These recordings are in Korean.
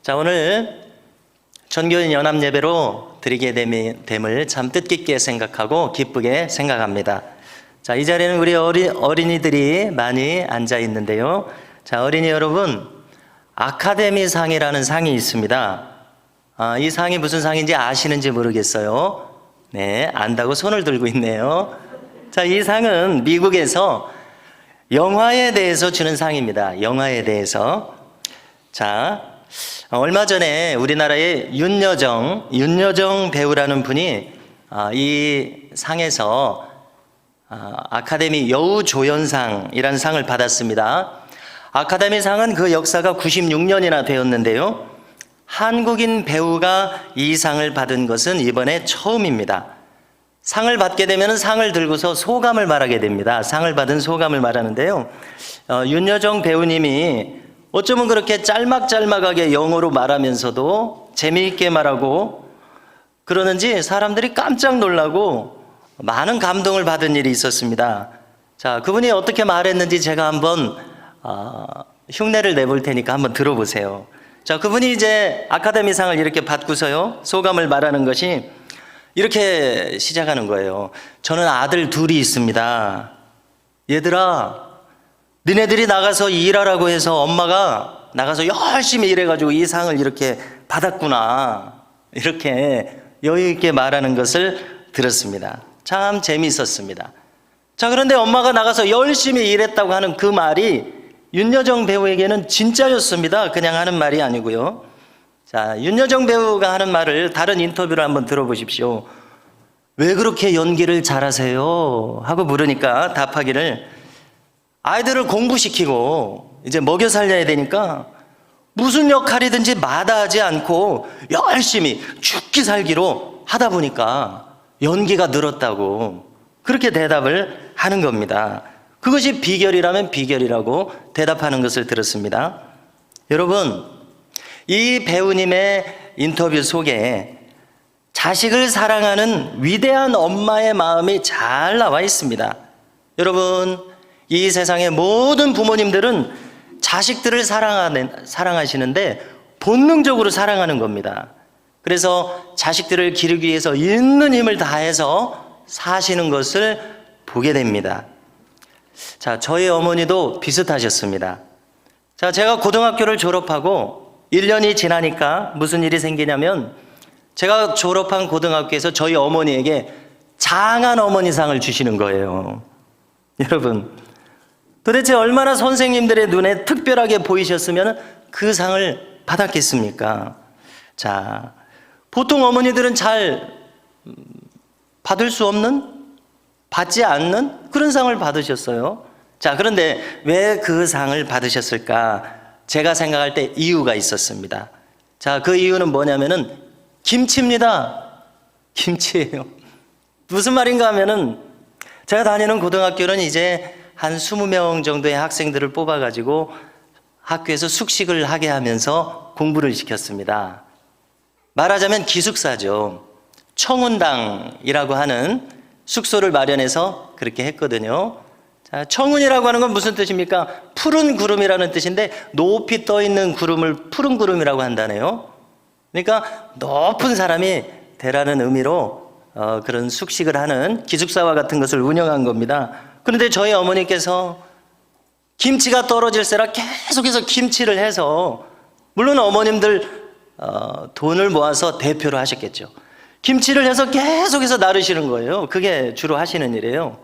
자, 오늘 전교인 연합예배로 드리게 됨을 참 뜻깊게 생각하고 기쁘게 생각합니다. 자, 이 자리에는 우리 어린이들이 많이 앉아 있는데요. 자, 어린이 여러분, 아카데미상이라는 상이 있습니다. 이 상이 무슨 상인지 아시는지 모르겠어요. 네, 안다고 손을 들고 있네요. 자, 이 상은 미국에서 영화에 대해서 주는 상입니다. 영화에 대해서. 자, 얼마 전에 우리나라의 윤여정 배우라는 분이 이 상에서 아카데미 여우조연상이라는 상을 받았습니다. 아카데미 상은 그 역사가 96년이나 되었는데요. 한국인 배우가 이 상을 받은 것은 이번에 처음입니다. 상을 받게 되면 상을 들고서 소감을 말하게 됩니다. 상을 받은 소감을 말하는데요. 윤여정 배우님이 어쩌면 그렇게 짤막짤막하게 영어로 말하면서도 재미있게 말하고 그러는지 사람들이 깜짝 놀라고 많은 감동을 받은 일이 있었습니다. 자, 그분이 어떻게 말했는지 제가 한번 흉내를 내볼 테니까 한번 들어보세요. 자, 그분이 이제 아카데미상을 이렇게 받고서요, 소감을 말하는 것이 이렇게 시작하는 거예요. 저는 아들 둘이 있습니다. 얘들아, 니네들이 나가서 일하라고 해서 엄마가 나가서 열심히 일해가지고 이 상을 이렇게 받았구나. 이렇게 여유 있게 말하는 것을 들었습니다. 참 재미있었습니다. 자, 그런데 엄마가 나가서 열심히 일했다고 하는 그 말이 윤여정 배우에게는 진짜였습니다. 그냥 하는 말이 아니고요. 자, 윤여정 배우가 하는 말을 다른 인터뷰를 한번 들어보십시오. 왜 그렇게 연기를 잘하세요? 하고 물으니까 답하기를 아이들을 공부시키고 이제 먹여 살려야 되니까 무슨 역할이든지 마다하지 않고 열심히 죽기 살기로 하다 보니까 연기가 늘었다고 그렇게 대답을 하는 겁니다. 그것이 비결이라면 비결이라고 대답하는 것을 들었습니다. 여러분, 이 배우님의 인터뷰 속에 자식을 사랑하는 위대한 엄마의 마음이 잘 나와 있습니다. 여러분, 이 세상의 모든 부모님들은 자식들을 사랑하시는데 본능적으로 사랑하는 겁니다. 그래서 자식들을 기르기 위해서 있는 힘을 다해서 사시는 것을 보게 됩니다. 자, 저희 어머니도 비슷하셨습니다. 자, 제가 고등학교를 졸업하고 1년이 지나니까 무슨 일이 생기냐면 제가 졸업한 고등학교에서 저희 어머니에게 장한 어머니상을 주시는 거예요. 여러분, 도대체 얼마나 선생님들의 눈에 특별하게 보이셨으면 그 상을 받았겠습니까? 자, 보통 어머니들은 잘 받을 수 없는, 받지 않는 그런 상을 받으셨어요. 자, 그런데 왜 그 상을 받으셨을까? 제가 생각할 때 이유가 있었습니다. 자, 그 이유는 뭐냐면은 김치입니다. 김치예요. 무슨 말인가 하면은 제가 다니는 고등학교는 이제 한 20명 정도의 학생들을 뽑아가지고 학교에서 숙식을 하게 하면서 공부를 시켰습니다. 말하자면 기숙사죠. 청운당이라고 하는 숙소를 마련해서 그렇게 했거든요. 자, 청운이라고 하는 건 무슨 뜻입니까? 푸른 구름이라는 뜻인데 높이 떠 있는 구름을 푸른 구름이라고 한다네요. 그러니까 높은 사람이 되라는 의미로 그런 숙식을 하는 기숙사와 같은 것을 운영한 겁니다. 그런데 저희 어머니께서 김치가 떨어질세라 계속해서 김치를 해서, 물론 어머님들 돈을 모아서 대표로 하셨겠죠. 김치를 해서 계속해서 나르시는 거예요. 그게 주로 하시는 일이에요.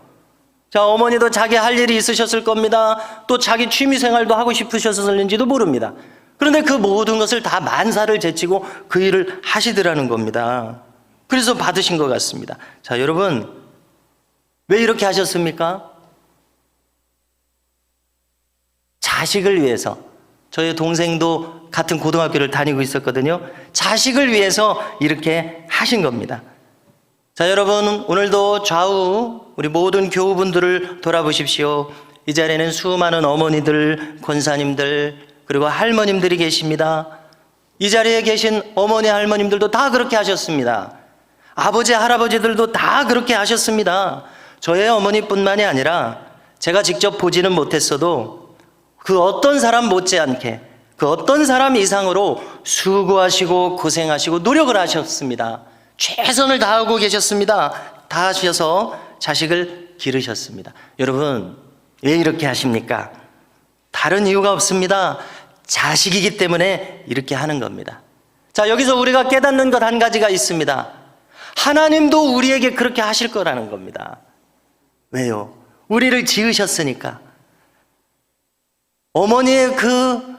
자, 어머니도 자기 할 일이 있으셨을 겁니다. 또 자기 취미 생활도 하고 싶으셨을는지도 모릅니다. 그런데 그 모든 것을 다 만사를 제치고 그 일을 하시더라는 겁니다. 그래서 받으신 것 같습니다. 자, 여러분, 왜 이렇게 하셨습니까? 자식을 위해서. 저희 동생도 같은 고등학교를 다니고 있었거든요. 자식을 위해서 이렇게 하신 겁니다. 자, 여러분, 오늘도 좌우 우리 모든 교우분들을 돌아보십시오. 이 자리에는 수많은 어머니들, 권사님들, 그리고 할머님들이 계십니다. 이 자리에 계신 어머니, 할머님들도 다 그렇게 하셨습니다. 아버지, 할아버지들도 다 그렇게 하셨습니다. 저의 어머니뿐만이 아니라 제가 직접 보지는 못했어도 그 어떤 사람 못지않게 그 어떤 사람 이상으로 수고하시고 고생하시고 노력을 하셨습니다. 최선을 다하고 계셨습니다. 다 하셔서 자식을 기르셨습니다. 여러분, 왜 이렇게 하십니까? 다른 이유가 없습니다. 자식이기 때문에 이렇게 하는 겁니다. 자, 여기서 우리가 깨닫는 것 한 가지가 있습니다. 하나님도 우리에게 그렇게 하실 거라는 겁니다. 왜요? 우리를 지으셨으니까. 어머니의 그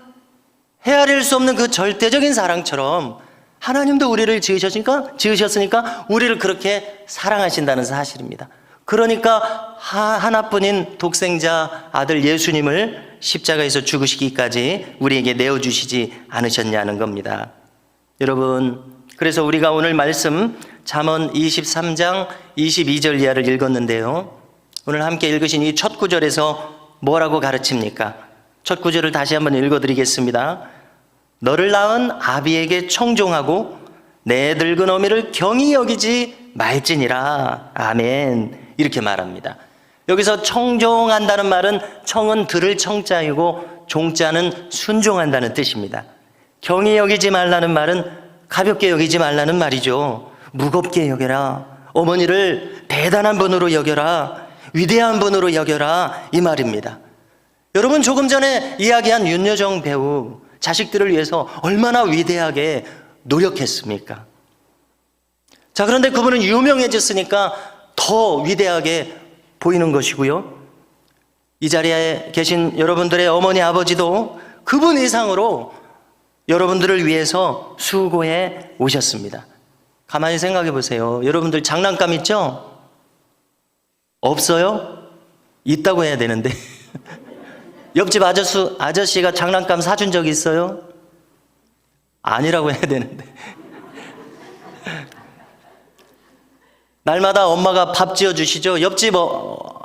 헤아릴 수 없는 그 절대적인 사랑처럼 하나님도 우리를 지으셨으니까 우리를 그렇게 사랑하신다는 사실입니다. 그러니까 하나뿐인 독생자 아들 예수님을 십자가에서 죽으시기까지 우리에게 내어주시지 않으셨냐는 겁니다. 여러분, 그래서 우리가 오늘 말씀 잠언 23장 22절 이하를 읽었는데요, 오늘 함께 읽으신 이 첫 구절에서 뭐라고 가르칩니까? 첫 구절을 다시 한번 읽어드리겠습니다. 너를 낳은 아비에게 청종하고 내 늙은 어미를 경히 여기지 말지니라. 아멘. 이렇게 말합니다. 여기서 청종한다는 말은 청은 들을 청자이고 종자는 순종한다는 뜻입니다. 경히 여기지 말라는 말은 가볍게 여기지 말라는 말이죠. 무겁게 여겨라. 어머니를 대단한 분으로 여겨라. 위대한 분으로 여겨라. 이 말입니다. 여러분, 조금 전에 이야기한 윤여정 배우, 자식들을 위해서 얼마나 위대하게 노력했습니까? 자, 그런데 그분은 유명해졌으니까 더 위대하게 보이는 것이고요, 이 자리에 계신 여러분들의 어머니 아버지도 그분 이상으로 여러분들을 위해서 수고해 오셨습니다. 가만히 생각해 보세요. 여러분들 장난감 있죠? 없어요? 있다고 해야 되는데 옆집 아저씨가 장난감 사준 적 있어요? 아니라고 해야 되는데 날마다 엄마가 밥 지어주시죠? 옆집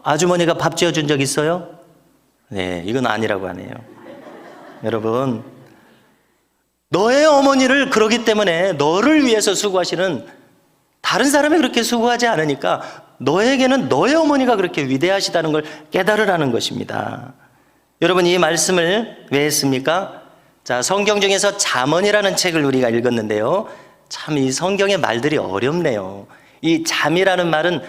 아주머니가 밥 지어준 적 있어요? 네, 이건 아니라고 하네요. 여러분, 너의 어머니를 그러기 때문에 너를 위해서 수고하시는 다른 사람이 그렇게 수고하지 않으니까 너에게는 너의 어머니가 그렇게 위대하시다는 걸 깨달으라는 것입니다. 여러분, 이 말씀을 왜 했습니까? 자, 성경 중에서 잠언이라는 책을 우리가 읽었는데요, 참 이 성경의 말들이 어렵네요. 이 잠이라는 말은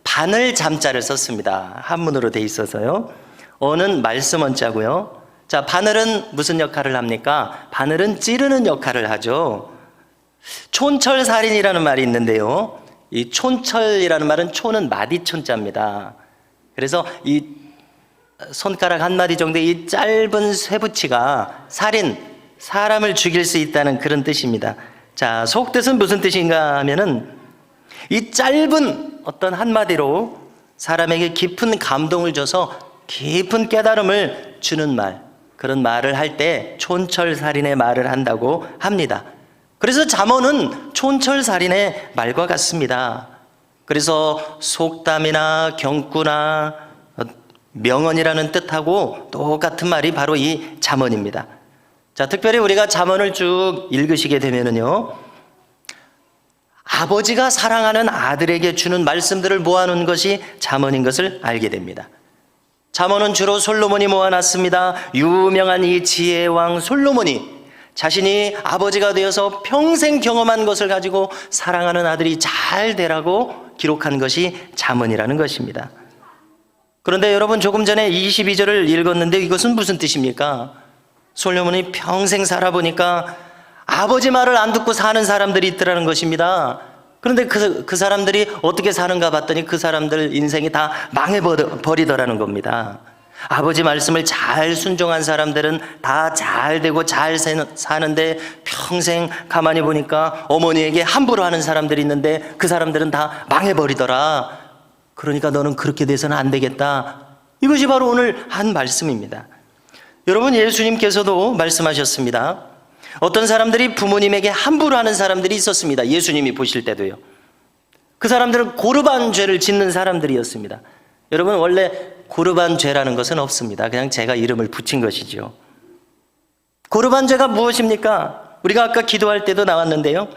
바늘 잠자를 썼습니다. 한문으로 돼 있어서요. 어는 말씀 원자고요. 자, 바늘은 무슨 역할을 합니까? 바늘은 찌르는 역할을 하죠. 촌철살인이라는 말이 있는데요, 이 촌철이라는 말은 촌은 마디촌자입니다. 그래서 이 손가락 한 마디 정도의 이 짧은 쇠붙이가 사람을 죽일 수 있다는 그런 뜻입니다. 자, 속뜻은 무슨 뜻인가 하면은 이 짧은 어떤 한마디로 사람에게 깊은 감동을 줘서 깊은 깨달음을 주는 말, 그런 말을 할 때 촌철살인의 말을 한다고 합니다. 그래서 잠언은 촌철살인의 말과 같습니다. 그래서 속담이나 경구나 명언이라는 뜻하고 똑같은 말이 바로 이 잠언입니다. 자, 특별히 우리가 잠언을 쭉 읽으시게 되면은요, 아버지가 사랑하는 아들에게 주는 말씀들을 모아놓은 것이 잠언인 것을 알게 됩니다. 잠언은 주로 솔로몬이 모아놨습니다. 유명한 이 지혜의 왕 솔로몬이 자신이 아버지가 되어서 평생 경험한 것을 가지고 사랑하는 아들이 잘 되라고 기록한 것이 잠언이라는 것입니다. 그런데 여러분, 조금 전에 22절을 읽었는데 이것은 무슨 뜻입니까? 솔로몬이 평생 살아보니까 아버지 말을 안 듣고 사는 사람들이 있더라는 것입니다. 그런데 그 사람들이 어떻게 사는가 봤더니 그 사람들 인생이 다 망해버리더라는 겁니다. 아버지 말씀을 잘 순종한 사람들은 다 잘 되고 잘 사는데, 평생 가만히 보니까 어머니에게 함부로 하는 사람들이 있는데 그 사람들은 다 망해버리더라. 그러니까 너는 그렇게 돼서는 안 되겠다. 이것이 바로 오늘 한 말씀입니다. 여러분, 예수님께서도 말씀하셨습니다. 어떤 사람들이 부모님에게 함부로 하는 사람들이 있었습니다. 예수님이 보실 때도요. 그 사람들은 고르반 죄를 짓는 사람들이었습니다. 여러분, 원래 고르반 죄라는 것은 없습니다. 그냥 제가 이름을 붙인 것이죠. 고르반 죄가 무엇입니까? 우리가 아까 기도할 때도 나왔는데요,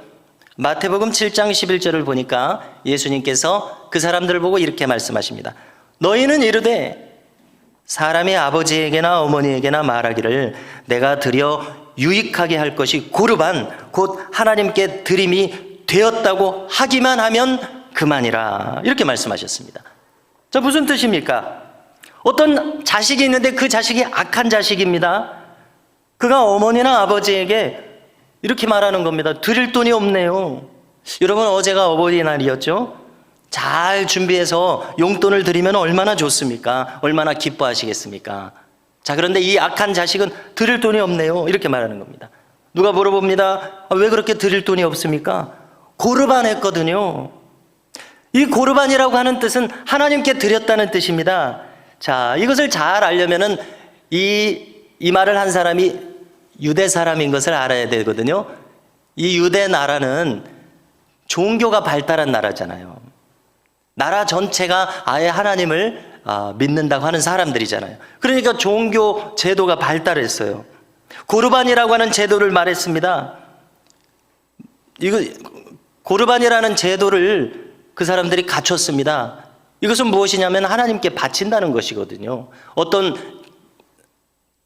마태복음 7장 11절을 보니까 예수님께서 그 사람들을 보고 이렇게 말씀하십니다. 너희는 이르되 사람이 아버지에게나 어머니에게나 말하기를 내가 드려 유익하게 할 것이 고르반 곧 하나님께 드림이 되었다고 하기만 하면 그만이라 이렇게 말씀하셨습니다. 자, 무슨 뜻입니까? 어떤 자식이 있는데 그 자식이 악한 자식입니다. 그가 어머니나 아버지에게 이렇게 말하는 겁니다. 드릴 돈이 없네요. 여러분, 어제가 어버이날이었죠? 잘 준비해서 용돈을 드리면 얼마나 좋습니까? 얼마나 기뻐하시겠습니까? 자, 그런데 이 악한 자식은 드릴 돈이 없네요. 이렇게 말하는 겁니다. 누가 물어봅니다. 왜 그렇게 드릴 돈이 없습니까? 고르반 했거든요. 이 고르반이라고 하는 뜻은 하나님께 드렸다는 뜻입니다. 자, 이것을 잘 알려면은 이 말을 한 사람이 유대 사람인 것을 알아야 되거든요. 이 유대 나라는 종교가 발달한 나라잖아요. 나라 전체가 아예 하나님을 믿는다고 하는 사람들이잖아요. 그러니까 종교 제도가 발달했어요. 고르반이라고 하는 제도를 말했습니다. 고르반이라는 제도를 그 사람들이 갖췄습니다. 이것은 무엇이냐면 하나님께 바친다는 것이거든요. 어떤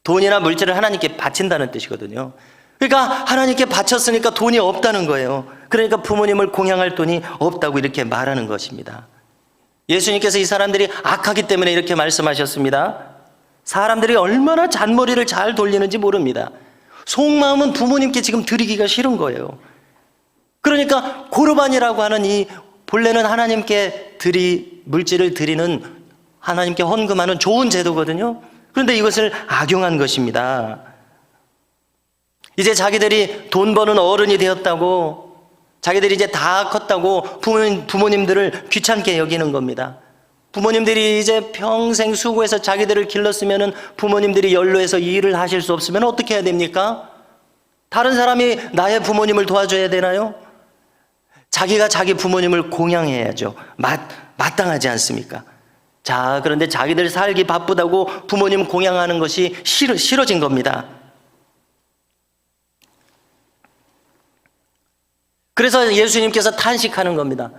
돈이나 물질을 하나님께 바친다는 뜻이거든요. 그러니까 하나님께 바쳤으니까 돈이 없다는 거예요. 그러니까 부모님을 공양할 돈이 없다고 이렇게 말하는 것입니다. 예수님께서 이 사람들이 악하기 때문에 이렇게 말씀하셨습니다. 사람들이 얼마나 잔머리를 잘 돌리는지 모릅니다. 속마음은 부모님께 지금 드리기가 싫은 거예요. 그러니까 고르반이라고 하는 이 본래는 하나님께 물질을 드리는, 하나님께 헌금하는 좋은 제도거든요. 그런데 이것을 악용한 것입니다. 이제 자기들이 돈 버는 어른이 되었다고, 자기들이 이제 다 컸다고 부모님들을 귀찮게 여기는 겁니다. 부모님들이 이제 평생 수고해서 자기들을 길렀으면 부모님들이 연로해서 이 일을 하실 수 없으면 어떻게 해야 됩니까? 다른 사람이 나의 부모님을 도와줘야 되나요? 자기가 자기 부모님을 공양해야죠. 마땅하지 않습니까? 자, 그런데 자기들 살기 바쁘다고 부모님 공양하는 것이 싫어진 겁니다. 그래서 예수님께서 탄식하는 겁니다.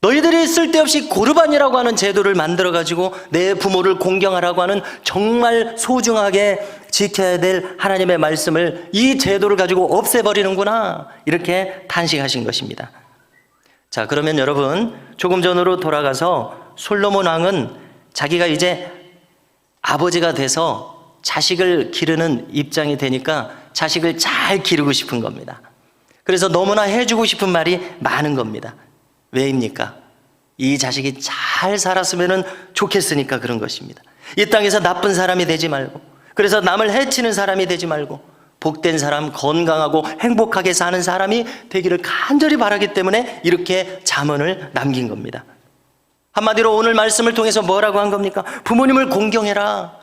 너희들이 쓸데없이 고르반이라고 하는 제도를 만들어가지고 내 부모를 공경하라고 하는 정말 소중하게 지켜야 될 하나님의 말씀을, 이 제도를 가지고 없애버리는구나, 이렇게 탄식하신 것입니다. 자, 그러면 여러분, 조금 전으로 돌아가서 솔로몬 왕은 자기가 이제 아버지가 돼서 자식을 기르는 입장이 되니까 자식을 잘 기르고 싶은 겁니다. 그래서 너무나 해주고 싶은 말이 많은 겁니다. 왜입니까? 이 자식이 잘 살았으면 좋겠으니까 그런 것입니다. 이 땅에서 나쁜 사람이 되지 말고, 그래서 남을 해치는 사람이 되지 말고 복된 사람, 건강하고 행복하게 사는 사람이 되기를 간절히 바라기 때문에 이렇게 잠언을 남긴 겁니다. 한마디로 오늘 말씀을 통해서 뭐라고 한 겁니까? 부모님을 공경해라.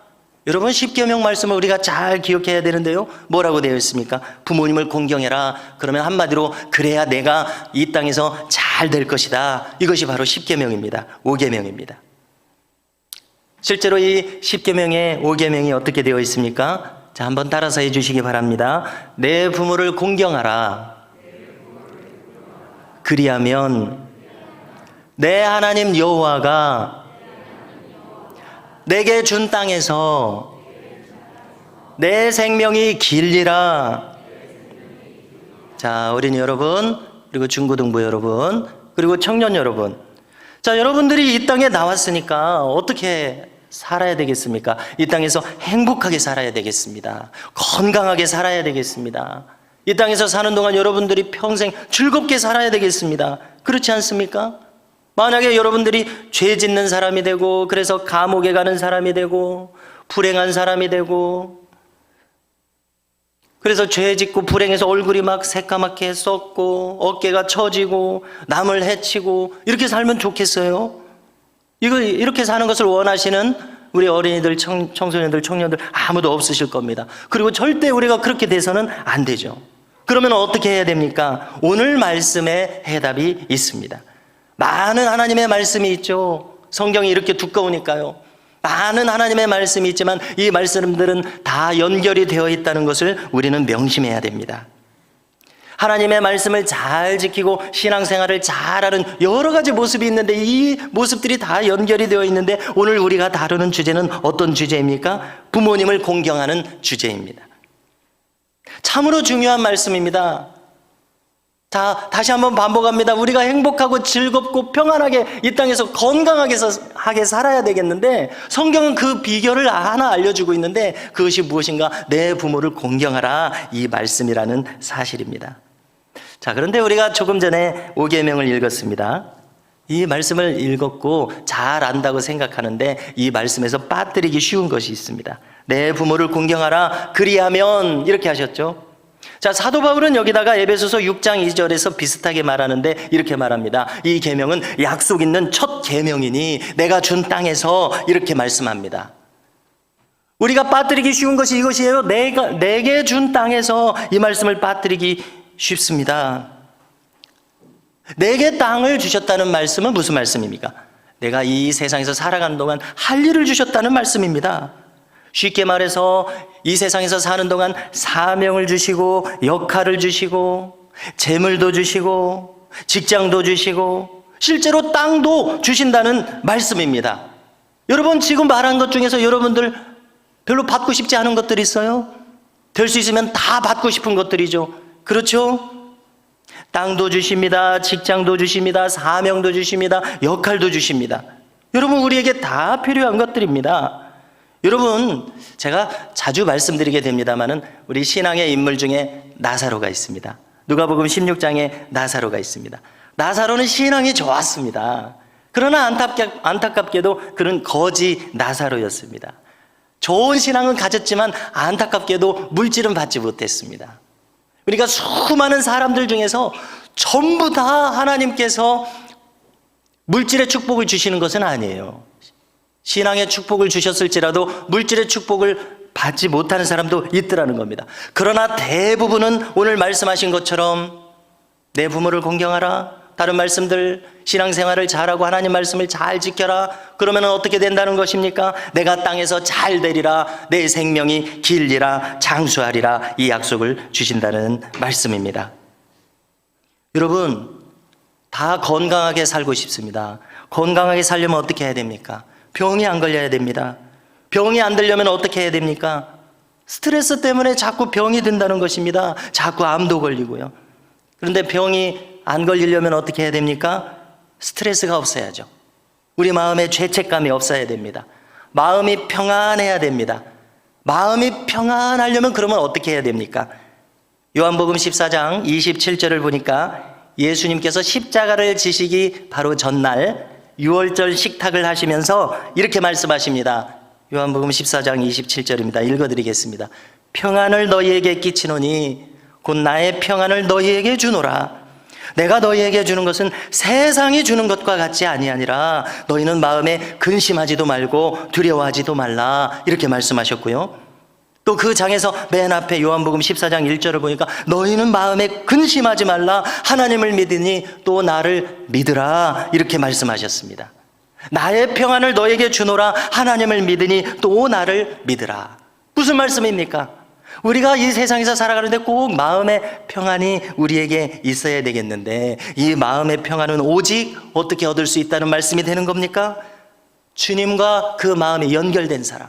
여러분, 십계명 말씀을 우리가 잘 기억해야 되는데요, 뭐라고 되어 있습니까? 부모님을 공경해라. 그러면 한마디로 그래야 내가 이 땅에서 잘 될 것이다. 이것이 바로 십계명입니다. 5계명입니다. 실제로 이 십계명의 5계명이 어떻게 되어 있습니까? 자, 한번 따라서 해주시기 바랍니다. 내 부모를 공경하라. 그리하면 내 하나님 여호와가 내게 준 땅에서 내 생명이 길리라. 자, 어린이 여러분, 그리고 중고등부 여러분, 그리고 청년 여러분, 자, 여러분들이 이 땅에 나왔으니까 어떻게 살아야 되겠습니까? 이 땅에서 행복하게 살아야 되겠습니다. 건강하게 살아야 되겠습니다. 이 땅에서 사는 동안 여러분들이 평생 즐겁게 살아야 되겠습니다. 그렇지 않습니까? 만약에 여러분들이 죄 짓는 사람이 되고, 그래서 감옥에 가는 사람이 되고, 불행한 사람이 되고, 그래서 죄 짓고 불행해서 얼굴이 막 새까맣게 썩고 어깨가 처지고 남을 해치고 이렇게 살면 좋겠어요? 이렇게 사는 것을 원하시는 우리 어린이들, 청소년들, 청년들 아무도 없으실 겁니다. 그리고 절대 우리가 그렇게 돼서는 안 되죠. 그러면 어떻게 해야 됩니까? 오늘 말씀에 해답이 있습니다. 많은 하나님의 말씀이 있죠. 성경이 이렇게 두꺼우니까요. 많은 하나님의 말씀이 있지만 이 말씀들은 다 연결이 되어 있다는 것을 우리는 명심해야 됩니다. 하나님의 말씀을 잘 지키고 신앙생활을 잘하는 여러 가지 모습이 있는데 이 모습들이 다 연결이 되어 있는데 오늘 우리가 다루는 주제는 어떤 주제입니까? 부모님을 공경하는 주제입니다. 참으로 중요한 말씀입니다. 자, 다시 한번 반복합니다. 우리가 행복하고 즐겁고 평안하게 이 땅에서 건강하게 살아야 되겠는데 성경은 그 비결을 하나 알려주고 있는데 그것이 무엇인가? 내 부모를 공경하라, 이 말씀이라는 사실입니다. 자, 그런데 우리가 조금 전에 5계명을 읽었습니다. 이 말씀을 읽었고 잘 안다고 생각하는데 이 말씀에서 빠뜨리기 쉬운 것이 있습니다. 내 부모를 공경하라, 그리하면, 이렇게 하셨죠. 자, 사도 바울은 여기다가 에베소서 6장 2절에서 비슷하게 말하는데 이렇게 말합니다. 이 계명은 약속 있는 첫 계명이니 내가 준 땅에서, 이렇게 말씀합니다. 우리가 빠뜨리기 쉬운 것이 이것이에요. 내게 준 땅에서 이 말씀을 빠뜨리기 쉽습니다. 내게 땅을 주셨다는 말씀은 무슨 말씀입니까? 내가 이 세상에서 살아가는 동안 할 일을 주셨다는 말씀입니다. 쉽게 말해서 이 세상에서 사는 동안 사명을 주시고 역할을 주시고 재물도 주시고 직장도 주시고 실제로 땅도 주신다는 말씀입니다. 여러분, 지금 말한 것 중에서 여러분들 별로 받고 싶지 않은 것들이 있어요? 될 수 있으면 다 받고 싶은 것들이죠. 그렇죠? 땅도 주십니다. 직장도 주십니다. 사명도 주십니다. 역할도 주십니다. 여러분, 우리에게 다 필요한 것들입니다. 여러분, 제가 자주 말씀드리게 됩니다마는 우리 신앙의 인물 중에 나사로가 있습니다. 누가복음 16장에 나사로가 있습니다. 나사로는 신앙이 좋았습니다. 그러나 안타깝게도 그는 거지 나사로였습니다. 좋은 신앙은 가졌지만 안타깝게도 물질은 받지 못했습니다. 그러니까 수많은 사람들 중에서 전부 다 하나님께서 물질의 축복을 주시는 것은 아니에요. 신앙의 축복을 주셨을지라도 물질의 축복을 받지 못하는 사람도 있더라는 겁니다. 그러나 대부분은 오늘 말씀하신 것처럼 내 부모를 공경하라, 다른 말씀들, 신앙생활을 잘하고 하나님 말씀을 잘 지켜라. 그러면 어떻게 된다는 것입니까? 내가 땅에서 잘 되리라, 내 생명이 길리라, 장수하리라, 이 약속을 주신다는 말씀입니다. 여러분, 다 건강하게 살고 싶습니다. 건강하게 살려면 어떻게 해야 됩니까? 병이 안 걸려야 됩니다. 병이 안 들려면 어떻게 해야 됩니까? 스트레스 때문에 자꾸 병이 든다는 것입니다. 자꾸 암도 걸리고요. 그런데 병이 안 걸리려면 어떻게 해야 됩니까? 스트레스가 없어야죠. 우리 마음에 죄책감이 없어야 됩니다. 마음이 평안해야 됩니다. 마음이 평안하려면 그러면 어떻게 해야 됩니까? 요한복음 14장 27절을 보니까 예수님께서 십자가를 지시기 바로 전날 유월절 식탁을 하시면서 이렇게 말씀하십니다. 요한복음 14장 27절입니다. 읽어드리겠습니다. 평안을 너희에게 끼치노니 곧 나의 평안을 너희에게 주노라. 내가 너희에게 주는 것은 세상이 주는 것과 같지 아니하니라. 너희는 마음에 근심하지도 말고 두려워하지도 말라. 이렇게 말씀하셨고요. 또 그 장에서 맨 앞에 요한복음 14장 1절을 보니까 너희는 마음에 근심하지 말라. 하나님을 믿으니 또 나를 믿으라. 이렇게 말씀하셨습니다. 나의 평안을 너에게 주노라. 하나님을 믿으니 또 나를 믿으라. 무슨 말씀입니까? 우리가 이 세상에서 살아가는데 꼭 마음의 평안이 우리에게 있어야 되겠는데 이 마음의 평안은 오직 어떻게 얻을 수 있다는 말씀이 되는 겁니까? 주님과 그 마음이 연결된 사람,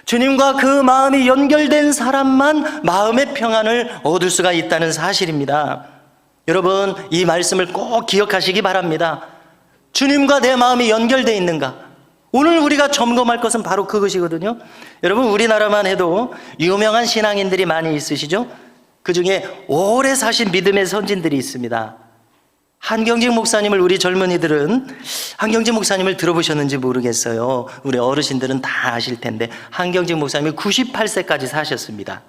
주님과 그 마음이 연결된 사람만 마음의 평안을 얻을 수가 있다는 사실입니다. 여러분, 이 말씀을 꼭 기억하시기 바랍니다. 주님과 내 마음이 연결되어 있는가? 오늘 우리가 점검할 것은 바로 그것이거든요. 여러분, 우리나라만 해도 유명한 신앙인들이 많이 있으시죠? 그 중에 오래 사신 믿음의 선진들이 있습니다. 한경직 목사님을 우리 젊은이들은 한경직 목사님을 들어보셨는지 모르겠어요. 우리 어르신들은 다 아실 텐데 한경직 목사님이 98세까지 사셨습니다.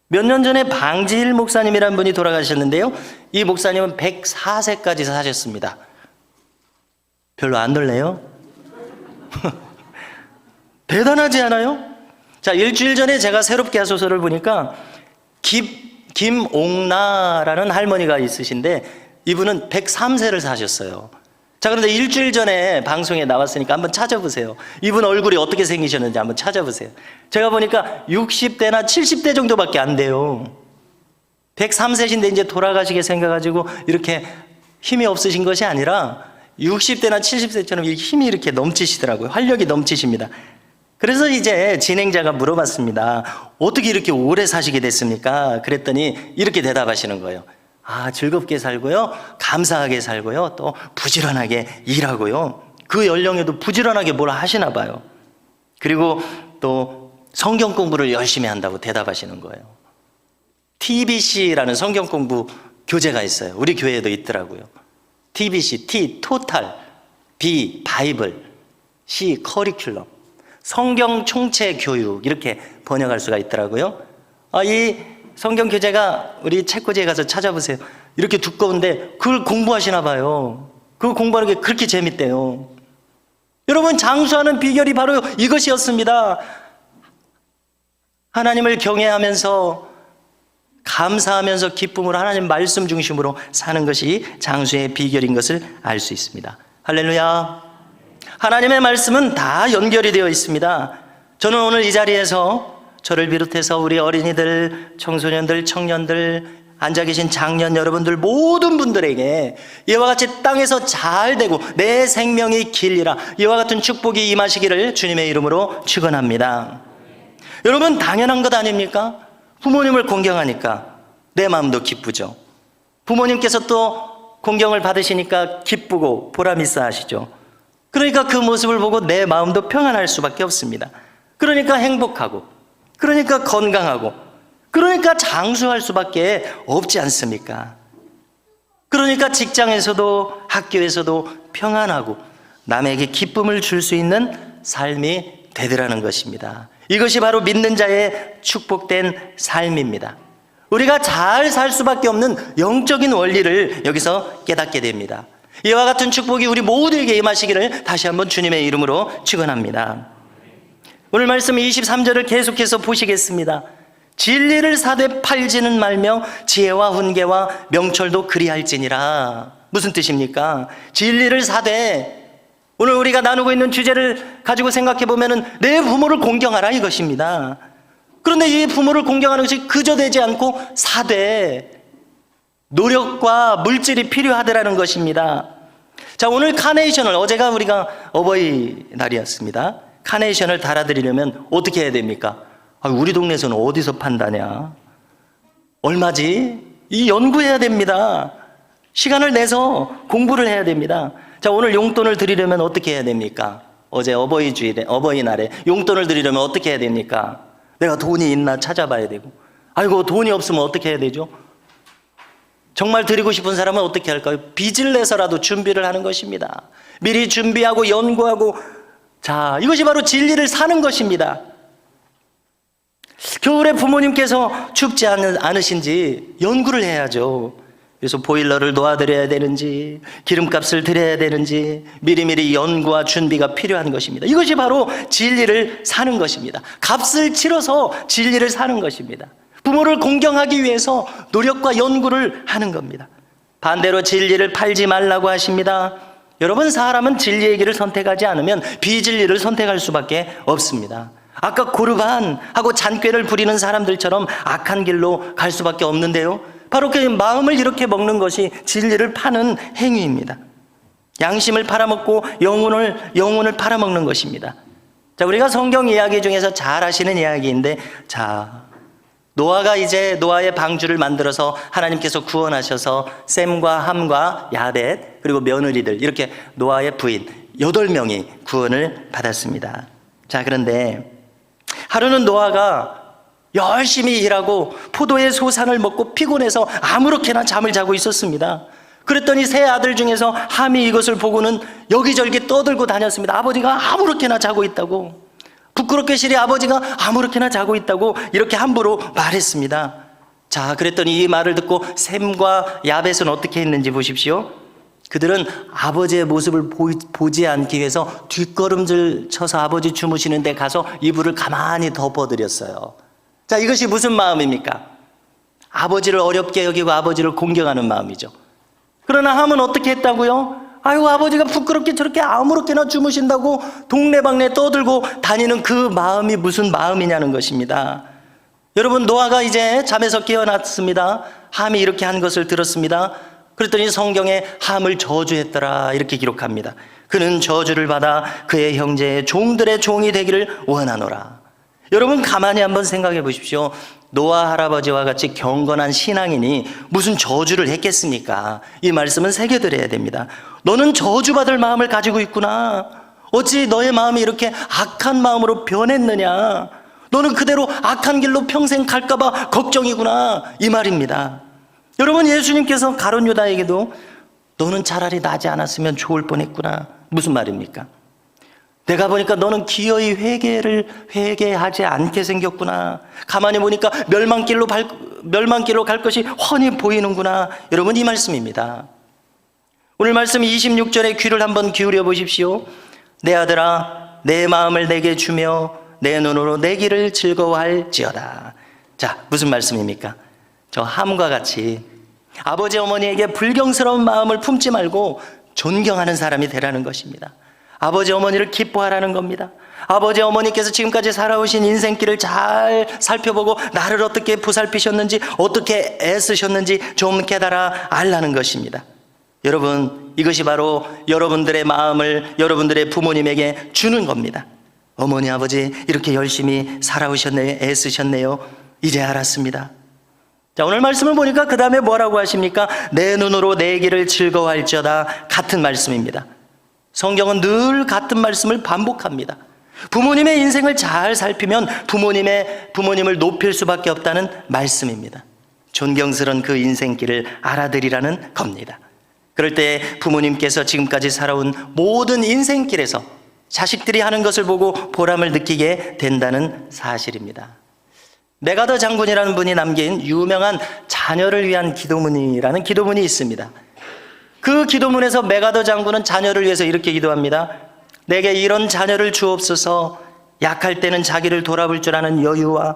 몇 년 전에 방지일 목사님이라는 분이 돌아가셨는데요. 이 목사님은 104세까지 사셨습니다. 별로 안 놀래요? 대단하지 않아요? 자, 일주일 전에 제가 새롭게 소설을 보니까 김옥나라는 할머니가 있으신데 이분은 103세를 사셨어요. 자, 그런데 일주일 전에 방송에 나왔으니까 한번 찾아보세요. 이분 얼굴이 어떻게 생기셨는지 한번 찾아보세요. 제가 보니까 60대나 70대 정도밖에 안 돼요. 103세신데 이제 돌아가시게 생겨가지고 이렇게 힘이 없으신 것이 아니라 60대나 70세처럼 힘이 이렇게 넘치시더라고요. 활력이 넘치십니다. 그래서 이제 진행자가 물어봤습니다. 어떻게 이렇게 오래 사시게 됐습니까? 그랬더니 이렇게 대답하시는 거예요. 즐겁게 살고요, 감사하게 살고요, 또 부지런하게 일하고요. 그 연령에도 부지런하게 뭘 하시나 봐요. 그리고 또 성경 공부를 열심히 한다고 대답하시는 거예요. TBC라는 성경 공부 교재가 있어요. 우리 교회에도 있더라고요. TBC, T, 토탈, B, 바이블, C, 커리큘럼. 성경 총체 교육, 이렇게 번역할 수가 있더라고요. 이 성경 교재가 우리 책꽂이에 가서 찾아보세요. 이렇게 두꺼운데 그걸 공부하시나 봐요. 그거 공부하는 게 그렇게 재밌대요. 여러분, 장수하는 비결이 바로 이것이었습니다. 하나님을 경외하면서 감사하면서 기쁨으로 하나님 말씀 중심으로 사는 것이 장수의 비결인 것을 알 수 있습니다. 할렐루야. 하나님의 말씀은 다 연결이 되어 있습니다. 저는 오늘 이 자리에서 저를 비롯해서 우리 어린이들, 청소년들, 청년들, 앉아 계신 장년 여러분들 모든 분들에게 이와 같이 땅에서 잘 되고 내 생명이 길리라, 이와 같은 축복이 임하시기를 주님의 이름으로 축원합니다. 여러분, 당연한 것 아닙니까? 부모님을 공경하니까 내 마음도 기쁘죠. 부모님께서 또 공경을 받으시니까 기쁘고 보람 있어 하시죠. 그러니까 그 모습을 보고 내 마음도 평안할 수밖에 없습니다. 그러니까 행복하고, 그러니까 건강하고, 그러니까 장수할 수밖에 없지 않습니까? 그러니까 직장에서도 학교에서도 평안하고 남에게 기쁨을 줄 수 있는 삶이 되더라는 것입니다. 이것이 바로 믿는 자의 축복된 삶입니다. 우리가 잘 살 수밖에 없는 영적인 원리를 여기서 깨닫게 됩니다. 이와 같은 축복이 우리 모두에게 임하시기를 다시 한번 주님의 이름으로 축원합니다. 오늘 말씀 23절을 계속해서 보시겠습니다. 진리를 사되 팔지는 말며 지혜와 훈계와 명철도 그리할지니라. 무슨 뜻입니까? 진리를 사되, 오늘 우리가 나누고 있는 주제를 가지고 생각해 보면은 내 부모를 공경하라 이것입니다. 그런데 이 부모를 공경하는 것이 그저 되지 않고 사되 노력과 물질이 필요하더라는 것입니다. 자, 오늘 카네이션을, 어제가 우리가 어버이날이었습니다. 카네이션을 달아드리려면 어떻게 해야 됩니까? 우리 동네에서는 어디서 판다냐? 얼마지? 이 연구해야 됩니다. 시간을 내서 공부를 해야 됩니다. 자, 오늘 용돈을 드리려면 어떻게 해야 됩니까? 어제 어버이날에 용돈을 드리려면 어떻게 해야 됩니까? 내가 돈이 있나 찾아봐야 되고, 아이고 돈이 없으면 어떻게 해야 되죠? 정말 드리고 싶은 사람은 어떻게 할까요? 빚을 내서라도 준비를 하는 것입니다. 미리 준비하고 연구하고, 자, 이것이 바로 진리를 사는 것입니다. 겨울에 부모님께서 춥지 않으신지 연구를 해야죠. 그래서 보일러를 놓아드려야 되는지, 기름값을 드려야 되는지 미리미리 연구와 준비가 필요한 것입니다. 이것이 바로 진리를 사는 것입니다. 값을 치러서 진리를 사는 것입니다. 부모를 공경하기 위해서 노력과 연구를 하는 겁니다. 반대로 진리를 팔지 말라고 하십니다. 여러분, 사람은 진리의 길을 선택하지 않으면 비진리를 선택할 수밖에 없습니다. 아까 고르반하고 잔꾀를 부리는 사람들처럼 악한 길로 갈 수밖에 없는데요, 바로 그 마음을 이렇게 먹는 것이 진리를 파는 행위입니다. 양심을 팔아먹고 영혼을 팔아먹는 것입니다. 자, 우리가 성경 이야기 중에서 잘 아시는 이야기인데, 자, 노아가 이제 노아의 방주를 만들어서 하나님께서 구원하셔서 셈과 함과 야벳 그리고 며느리들, 이렇게 노아의 부인 8명이 구원을 받았습니다. 자, 그런데 하루는 노아가 열심히 일하고 포도의 소산을 먹고 피곤해서 아무렇게나 잠을 자고 있었습니다. 그랬더니 세 아들 중에서 함이 이것을 보고는 여기저기 떠들고 다녔습니다. 아버지가 아무렇게나 자고 있다고, 부끄럽게 시리 아버지가 아무렇게나 자고 있다고 이렇게 함부로 말했습니다. 자, 그랬더니 이 말을 듣고 셈과 야벳은 어떻게 했는지 보십시오. 그들은 아버지의 모습을 보지 않기 위해서 뒷걸음질 쳐서 아버지 주무시는 데 가서 이불을 가만히 덮어드렸어요. 자, 이것이 무슨 마음입니까? 아버지를 어렵게 여기고 아버지를 공경하는 마음이죠. 그러나 함은 어떻게 했다고요? 아이고, 아버지가 부끄럽게 저렇게 아무렇게나 주무신다고 동네방네 떠들고 다니는 그 마음이 무슨 마음이냐는 것입니다. 여러분, 노아가 이제 잠에서 깨어났습니다. 함이 이렇게 한 것을 들었습니다. 그랬더니 성경에 함을 저주했더라 이렇게 기록합니다. 그는 저주를 받아 그의 형제의 종들의 종이 되기를 원하노라. 여러분 가만히 한번 생각해 보십시오. 노아 할아버지와 같이 경건한 신앙인이 무슨 저주를 했겠습니까? 이 말씀은 새겨드려야 됩니다. 너는 저주받을 마음을 가지고 있구나. 어찌 너의 마음이 이렇게 악한 마음으로 변했느냐. 너는 그대로 악한 길로 평생 갈까봐 걱정이구나 이 말입니다. 여러분 예수님께서 가룟 유다에게도 너는 차라리 나지 않았으면 좋을 뻔했구나. 무슨 말입니까? 내가 보니까 너는 기어이 회개하지 않게 생겼구나. 가만히 보니까 멸망길로 갈 것이 훤히 보이는구나. 여러분 이 말씀입니다. 오늘 말씀 26절에 귀를 한번 기울여 보십시오. 내 아들아 내 마음을 내게 주며 내 눈으로 내 길을 즐거워할지어다. 자, 무슨 말씀입니까? 저 함과 같이 아버지 어머니에게 불경스러운 마음을 품지 말고 존경하는 사람이 되라는 것입니다. 아버지 어머니를 기뻐하라는 겁니다. 아버지 어머니께서 지금까지 살아오신 인생길을 잘 살펴보고 나를 어떻게 보살피셨는지 어떻게 애쓰셨는지 좀 깨달아 알라는 것입니다. 여러분 이것이 바로 여러분들의 마음을 여러분들의 부모님에게 주는 겁니다. 어머니 아버지 이렇게 열심히 살아오셨네요. 애쓰셨네요. 이제 알았습니다. 자, 오늘 말씀을 보니까 그 다음에 뭐라고 하십니까? 내 눈으로 내 길을 즐거워할지어다. 같은 말씀입니다. 성경은 늘 같은 말씀을 반복합니다. 부모님의 인생을 잘 살피면 부모님을 높일 수밖에 없다는 말씀입니다. 존경스러운 그 인생길을 알아들이라는 겁니다. 그럴 때 부모님께서 지금까지 살아온 모든 인생길에서 자식들이 하는 것을 보고 보람을 느끼게 된다는 사실입니다. 메가더 장군이라는 분이 남긴 유명한 자녀를 위한 기도문이라는 기도문이 있습니다. 그 기도문에서 메가더 장군은 자녀를 위해서 이렇게 기도합니다. 내게 이런 자녀를 주옵소서. 약할 때는 자기를 돌아볼 줄 아는 여유와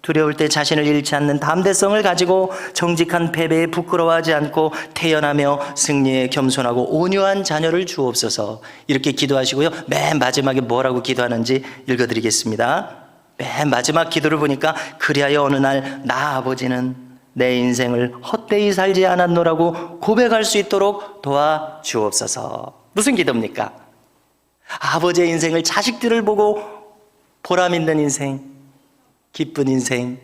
두려울 때 자신을 잃지 않는 담대성을 가지고 정직한 패배에 부끄러워하지 않고 태연하며 승리에 겸손하고 온유한 자녀를 주옵소서. 이렇게 기도하시고요. 맨 마지막에 뭐라고 기도하는지 읽어드리겠습니다. 맨 마지막 기도를 보니까 그리하여 어느 날 나 아버지는 내 인생을 헛되이 살지 않았노라고 고백할 수 있도록 도와주옵소서. 무슨 기도입니까? 아버지의 인생을 자식들을 보고 보람 있는 인생, 기쁜 인생,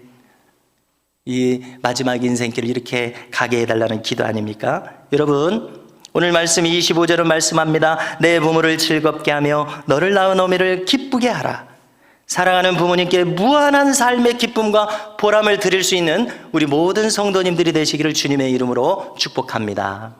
이 마지막 인생길을 이렇게 가게 해달라는 기도 아닙니까? 여러분 오늘 말씀 25절은 말씀합니다. 내 부모를 즐겁게 하며 너를 낳은 어미를 기쁘게 하라. 사랑하는 부모님께 무한한 삶의 기쁨과 보람을 드릴 수 있는 우리 모든 성도님들이 되시기를 주님의 이름으로 축복합니다.